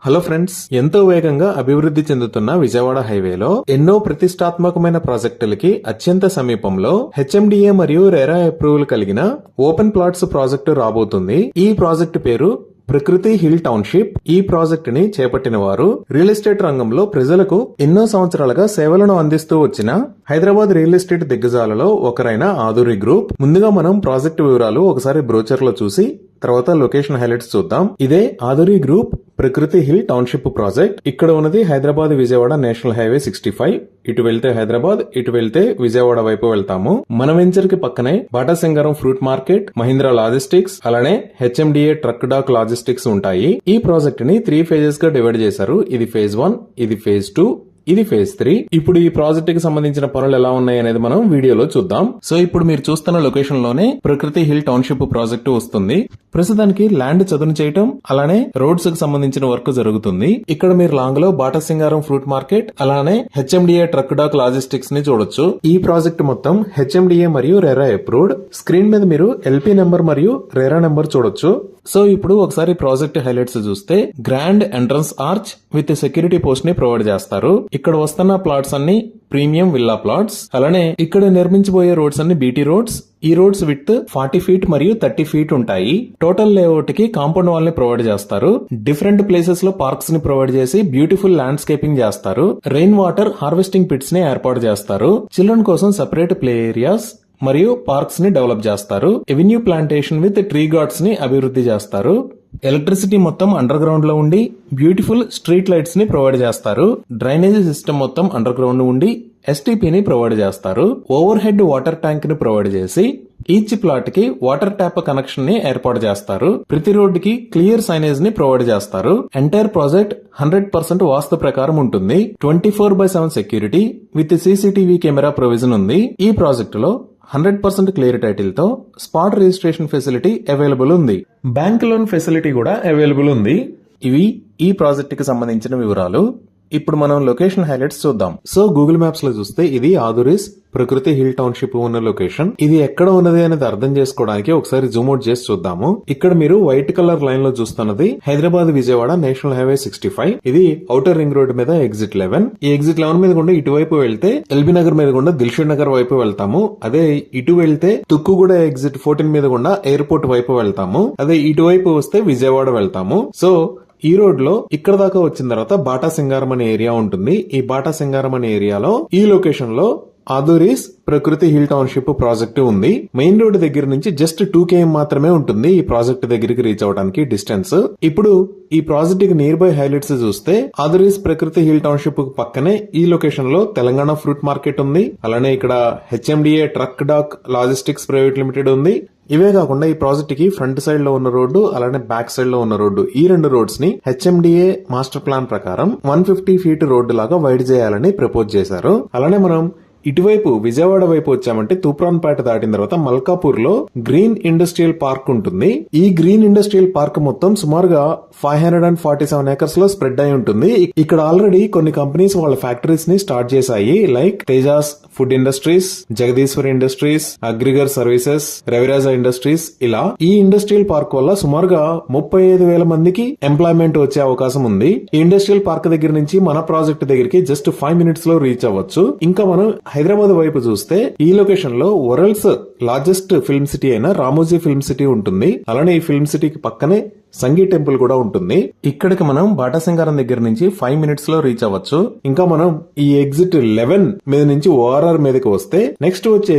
Hello friends, ఎంతో వేగంగా అభివృద్ధి చెందుతున్న విజయవాడ హైవేలో ఎన్నో ప్రతిష్టాత్మకమైన ప్రాజెక్టులకి అత్యంత సమీపంలో హెచ్ఎండిఏ మరియు రెరా అప్రూవల్ కలిగిన ఓపెన్ ప్లాట్స్ ప్రాజెక్టు రాబోతుంది. ఈ ప్రాజెక్టు పేరు ప్రకృతి హిల్ టౌన్షిప్. ఈ ప్రాజెక్ట్ ని చేపట్టిన వారు రియల్ ఎస్టేట్ రంగంలో ప్రజలకు ఎన్నో సంవత్సరాలుగా సేవలను అందిస్తూ వచ్చిన హైదరాబాద్ రియల్ ఎస్టేట్ దిగ్గజాలలో ఒకరైన ఆధురి గ్రూప్. ముందుగా మనం ప్రాజెక్టు వివరాలు ఒకసారి బ్రోచర్ లో చూసి తర్వాత లొకేషన్ హైలైట్స్ చూద్దాం. ఇదే ఆధురి గ్రూప్ ప్రకృతి హిల్ టౌన్షిప్ ప్రాజెక్ట్. ఇక్కడ ఉన్నది హైదరాబాద్ విజయవాడ నేషనల్ హైవే 65. ఇటు వెళ్తే హైదరాబాద్, ఇటు వెళ్తే విజయవాడ వైపు వెళ్తాము. మన వెంచర్ కి పక్కనే బాటా సింగారం ఫ్రూట్ మార్కెట్, మహీంద్రా లాజిస్టిక్స్, అలానే హెచ్ఎండిఏ ట్రక్ డాక్ లాజిస్టిక్స్ ఉంటాయి. ఈ ప్రాజెక్ట్ ని 3 phases గా డివైడ్ చేశారు. ఇది phase 1, ఇది phase 2, ఇది phase 3. ఇప్పుడు ఈ ప్రాజెక్ట్ కి సంబంధించిన పనులు ఎలా ఉన్నాయి అనేది మనం వీడియోలో చూద్దాం. సో ఇప్పుడు మీరు చూస్తున్న లొకేషన్ లోనే ప్రకృతి హిల్ టౌన్షిప్ ప్రాజెక్టు వస్తుంది. ప్రస్తుతానికి ల్యాండ్ చదును చేయటం, అలానే రోడ్స్ కి సంబంధించిన వర్క్ జరుగుతుంది. ఇక్కడ మీరు లాంగ్ లో బాటా సింగారం ఫ్రూట్ మార్కెట్, అలానే హెచ్ఎండిఏ ట్రక్ డాక్ లాజిస్టిక్స్ ని చూడొచ్చు. ఈ ప్రాజెక్ట్ మొత్తం హెచ్ఎండిఏ మరియు రెరా అప్రూవ్డ్. స్క్రీన్ మీద మీరు ఎల్పీ నెంబర్ మరియు రెరా నెంబర్ చూడొచ్చు. సో ఇప్పుడు ఒకసారి ప్రాజెక్ట్ హైలైట్స్ చూస్తే grand entrance arch with security post ని ప్రొవైడ్ చేస్తారు. ఇక్కడ వస్తున్న ప్లాట్స్ అన్ని ప్రీమియం విల్లా ప్లాట్స్. అలానే ఇక్కడ నిర్మించబోయే రోడ్స్ అన్ని బీటీ రోడ్స్. ఈ రోడ్స్ విత్ 40 feet మరియు 30 feet ఉంటాయి. టోటల్ లేఅవుట్ కి కాంపౌండ్ వాల్ ని ప్రొవైడ్ చేస్తారు. డిఫరెంట్ ప్లేసెస్ లో పార్క్స్ ని ప్రొవైడ్ చేసి బ్యూటిఫుల్ ల్యాండ్స్కేపింగ్ చేస్తారు. రెయిన్ వాటర్ హార్వెస్టింగ్ పిట్స్ ని ఏర్పాటు చేస్తారు. చిల్డ్రన్ కోసం సెపరేట్ ప్లే ఏరియాస్ మరియు పార్క్స్ ని డెవలప్ చేస్తారు. Avenue plantation with tree guards ని అభివృద్ధి చేస్తారు. ఎలక్ట్రిసిటీ మొత్తం అండర్ గ్రౌండ్ లో ఉండి బ్యూటిఫుల్ స్ట్రీట్ లైట్స్ ని ప్రొవైడ్ చేస్తారు. డ్రైనేజీ సిస్టమ్ మొత్తం అండర్ గ్రౌండ్ ఉండి ఎస్టీపీ ని ప్రొవైడ్ చేస్తారు. ఓవర్ హెడ్ వాటర్ ట్యాంక్ ని ప్రొవైడ్ చేసి ఈచ్ ప్లాట్ కి వాటర్ ట్యాప్ కనెక్షన్ ని ఏర్పాటు చేస్తారు. ప్రతి రోడ్ కి క్లియర్ సైనేజ్ ని ప్రొవైడ్ చేస్తారు. ఎంటైర్ ప్రాజెక్ట్ 100% వాస్తు ప్రకారం ఉంటుంది. 24/7 security with CCTV camera provision ఉంది. ఈ ప్రాజెక్ట్ లో 100% క్లియర్ టైటిల్ తో స్పాట్ రిజిస్ట్రేషన్ ఫెసిలిటీ అవైలబుల్ ఉంది. బ్యాంక్ లోన్ ఫెసిలిటీ కూడా అవైలబుల్ ఉంది. ఇవి ఈ ప్రాజెక్ట్ కి సంబంధించిన వివరాలు. ఇప్పుడు మనం లొకేషన్ హైలైట్స్ చూద్దాం. సో గూగుల్ మ్యాప్స్ లో చూస్తే ఇది ఆధురీస్ ప్రకృతి హిల్ టౌన్షిప్ ఉన్న లొకేషన్. ఇది ఎక్కడ ఉన్నది అనేది అర్థం చేసుకోవడానికి ఒకసారి జూమ్ అవుట్ చేసి చూద్దాము. ఇక్కడ మీరు వైట్ కలర్ లైన్ లో చూస్తున్నది హైదరాబాద్ విజయవాడ నేషనల్ హైవే 65. ఇది ఔటర్ రింగ్ రోడ్ మీద ఎగ్జిట్ 11. ఈ ఎగ్జిట్ 11 మీద గుండా ఇటువైపు వెళ్తే ఎల్బీ నగర్ మీద గుండా దిల్షుక్ నగర్ వైపు వెళ్తాము. అదే ఇటు వెళ్తే తుక్కుగూడ ఎగ్జిట్ 14 మీద గుండా ఎయిర్పోర్ట్ వైపు వెళ్తాము. అదే ఇటువైపు వస్తే విజయవాడ వెళ్తాము. సో ఈ రోడ్ లో ఇక్కడ దాకా వచ్చిన తర్వాత బాటా సింగారం అనే ఏరియా ఉంటుంది. ఈ బాటా సింగారం అనే ఏరియాలో ఈ లొకేషన్ లో ఆధురీస్ ప్రకృతి హిల్ టౌన్షిప్ ప్రాజెక్ట్ ఉంది. మెయిన్ రోడ్ దగ్గర నుంచి జస్ట్ 2 km మాత్రమే ఉంటుంది ఈ ప్రాజెక్ట్ దగ్గరికి రీచ్ అవడానికి డిస్టెన్స్. ఇప్పుడు ఈ ప్రాజెక్ట్ కి నియర్ బై హైలైట్స్ చూస్తే ఆధురీస్ ప్రకృతి హిల్ టౌన్షిప్ పక్కనే ఈ లొకేషన్ లో తెలంగాణ ఫ్రూట్ మార్కెట్ ఉంది. అలానే ఇక్కడ HMDA truck dock logistics private limited ఉంది. ఇవే కాకుండా ఈ ప్రాజెక్ట్ కి ఫ్రంట్ సైడ్ లో ఉన్న రోడ్డు, అలానే బ్యాక్ సైడ్ లో ఉన్న రోడ్డు, ఈ 2 రోడ్స్ ని హెచ్ఎండిఏ మాస్టర్ ప్లాన్ ప్రకారం 150 feet రోడ్డు లాగా వైడ్ చేయాలని ప్రపోజ్ చేశారు. అలానే మనం ఇటువైపు విజయవాడ వైపు వచ్చామంటే తూప్రాన్పేట దాటిన తర్వాత మల్కాపూర్ లో గ్రీన్ ఇండస్ట్రియల్ పార్క్ ఉంటుంది. ఈ గ్రీన్ ఇండస్ట్రియల్ పార్క్ మొత్తం సుమారుగా 547 acres లో స్ప్రెడ్ అయి ఉంటుంది. ఇక్కడ ఆల్రెడీ కొన్ని కంపెనీస్ వాళ్ళ ఫ్యాక్టరీస్ ని స్టార్ట్ చేశాయి. Like Tejas food industries, Jagadishwar industries, అగ్రిగర్ సర్వీసెస్, రవిరాజా ఇండస్ట్రీస్. ఇలా ఈ ఇండస్ట్రియల్ పార్క్ వల్ల సుమారుగా 35,000 మందికి ఎంప్లాయ్మెంట్ వచ్చే అవకాశం ఉంది. ఈ ఇండస్ట్రియల్ పార్క్ దగ్గర నుంచి మన ప్రాజెక్ట్ దగ్గరికి జస్ట్ 5 minutes లో రీచ్ అవ్వచ్చు. ఇంకా మనం హైదరాబాద్ వైపు చూస్తే ఈ లొకేషన్ లో వరల్డ్స్ లార్జెస్ట్ ఫిల్మ్ సిటీ అయిన రామోజీ ఫిల్మ్ సిటీ ఉంటుంది. అలానే ఈ ఫిల్మ్ సిటీకి పక్కనే సంగీ టెంపుల్ కూడా ఉంటుంది. ఇక్కడికి మనం బాటా సింగారం దగ్గర నుంచి 5 minutes లో రీచ్ అవ్వచ్చు. ఇంకా మనం ఈ ఎగ్జిట్ 11 మీద నుంచి ఓఆర్ఆర్ మీదకి వస్తే నెక్స్ట్ వచ్చే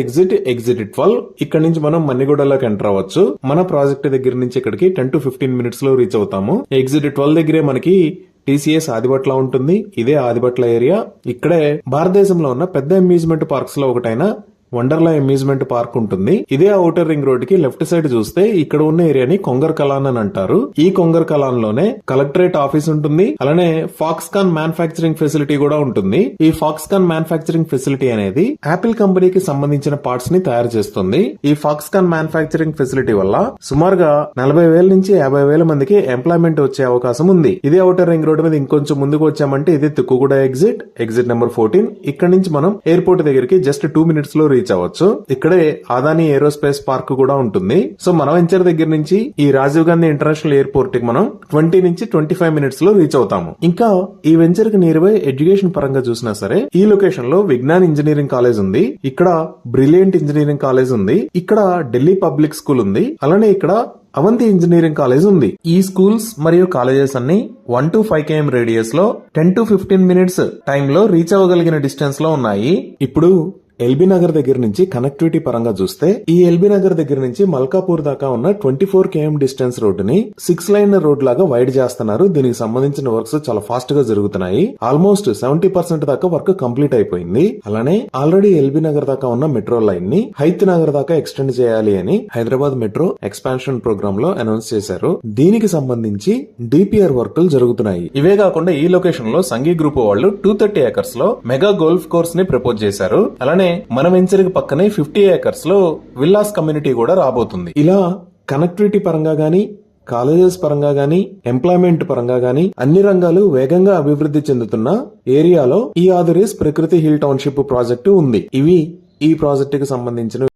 ఎగ్జిట్ 12. ఇక్కడ నుంచి మనం మన్నిగూడలోకి ఎంటర్ అవ్వచ్చు. మన ప్రాజెక్ట్ దగ్గర నుంచి ఇక్కడికి 10 to 15 minutes లో రీచ్ అవుతాము. ఎగ్జిట్ 12 దగ్గరే మనకి టీసీఎస్ ఆదిబట్ల ఉంటుంది. ఇదే ఆదిబట్ల ఏరియా. ఇక్కడే భారతదేశంలో ఉన్న పెద్ద అమ్యూజ్మెంట్ పార్క్స్ లో ఒకటైన వండర్లా అమ్యూజ్మెంట్ పార్క్ ఉంటుంది. ఇదే ఔటర్ రింగ్ రోడ్ కి లెఫ్ట్ సైడ్ చూస్తే ఇక్కడ ఉన్న ఏరియాని కొంగర్ కలాన్ అని అంటారు. ఈ కొంగర్ కలాన్ లోనే కలెక్టరేట్ ఆఫీస్ ఉంటుంది. అలానే ఫాక్స్కాన్ మ్యానుఫ్యాక్చరింగ్ ఫెసిలిటీ కూడా ఉంటుంది. ఈ ఫాక్స్కాన్ మ్యానుఫ్యాక్చరింగ్ ఫెసిలిటీ అనేది యాపిల్ కంపెనీకి సంబంధించిన పార్ట్స్ ని తయారు చేస్తుంది. ఈ ఫాక్స్కాన్ మ్యానుఫ్యాక్చరింగ్ ఫెసిలిటీ వల్ల సుమారుగా 40,000 నుంచి 50,000 మందికి ఎంప్లాయ్మెంట్ వచ్చే అవకాశం ఉంది. ఇదే ఔటర్ రింగ్ రోడ్ మీద ఇంకొంచెం ముందుకు వచ్చామంటే ఇది తుక్కుగూడ ఎగ్జిట్ నెంబర్ 14. ఇక్కడ నుంచి మనం ఎయిర్పోర్ట్ దగ్గరికి జస్ట్ 2 minutes లో రీచ్ రీచ్ అవ్వచ్చు. ఇక్కడే అదానీ ఏరోస్పేస్ పార్క్ కూడా ఉంటుంది. సో మన వెంచర్ దగ్గర నుంచి ఈ రాజీవ్ గాంధీ ఇంటర్నేషనల్ ఎయిర్పోర్ట్ కి మనం 20 నుంచి 25 మినిట్స్ లో రీచ్ అవుతాము. ఇంకా ఈ వెంచర్ కి నియర్ బై ఎడ్యుకేషన్ పరంగా చూసినా సరే ఈ లొకేషన్ లో విజ్ఞాన్ ఇంజనీరింగ్ కాలేజ్ ఉంది, ఇక్కడ బ్రిలియంట్ ఇంజనీరింగ్ కాలేజ్ ఉంది, ఇక్కడ ఢిల్లీ పబ్లిక్ స్కూల్ ఉంది, అలానే ఇక్కడ అవంతి ఇంజనీరింగ్ కాలేజ్ ఉంది. ఈ స్కూల్స్ మరియు కాలేజెస్ అన్ని 1 to 5 km రేడియస్ లో 10 to 15 మినిట్స్ టైమ్ లో రీచ్ అవ్వగలిగిన డిస్టెన్స్ లో ఉన్నాయి. ఇప్పుడు ఎల్బీ నగర్ దగ్గర నుంచి కనెక్టివిటీ పరంగా చూస్తే ఈ ఎల్బీ నగర్ దగ్గర నుంచి మల్కాపూర్ దాకా ఉన్న 24 km డిస్టెన్స్ రోడ్డుని 6 లైన్ రోడ్ లాగా వైడ్ చేస్తున్నారు. దీనికి సంబంధించిన వర్క్స్ చాలా ఫాస్ట్ గా జరుగుతున్నాయి. ఆల్మోస్ట్ 70% దాకా వర్క్ కంప్లీట్ అయిపోయింది. అలానే ఆల్రెడీ ఎల్బీ నగర్ దాకా ఉన్న మెట్రో లైన్ ని హైత్ నగర్ దాకా ఎక్స్టెండ్ చేయాలి అని హైదరాబాద్ మెట్రో ఎక్స్పాన్షన్ ప్రోగ్రామ్ లో అనౌన్స్ చేశారు. దీనికి సంబంధించి డిపిఆర్ వర్కులు జరుగుతున్నాయి. ఇవే కాకుండా ఈ లొకేషన్ లో సంఘీ గ్రూప్ వాళ్ళు 230 ఏకర్స్ లో మెగా గోల్ఫ్ కోర్స్ ని ప్రపోజ్ చేశారు. అలానే మన వెంచర్ కి పక్కనే 50 ఏకర్స్ లో విల్లాస్ కమ్యూనిటీ కూడా రాబోతుంది. ఇలా కనెక్టివిటీ పరంగా గానీ, కాలేజెస్ పరంగా గానీ, ఎంప్లాయ్మెంట్ పరంగా గానీ అన్ని రంగాలు వేగంగా అభివృద్ధి చెందుతున్న ఏరియాలో ఈ ఆదరీస్ ప్రకృతి హిల్ టౌన్షిప్ ప్రాజెక్టు ఉంది. ఇవి ఈ ప్రాజెక్టుకి సంబంధించిన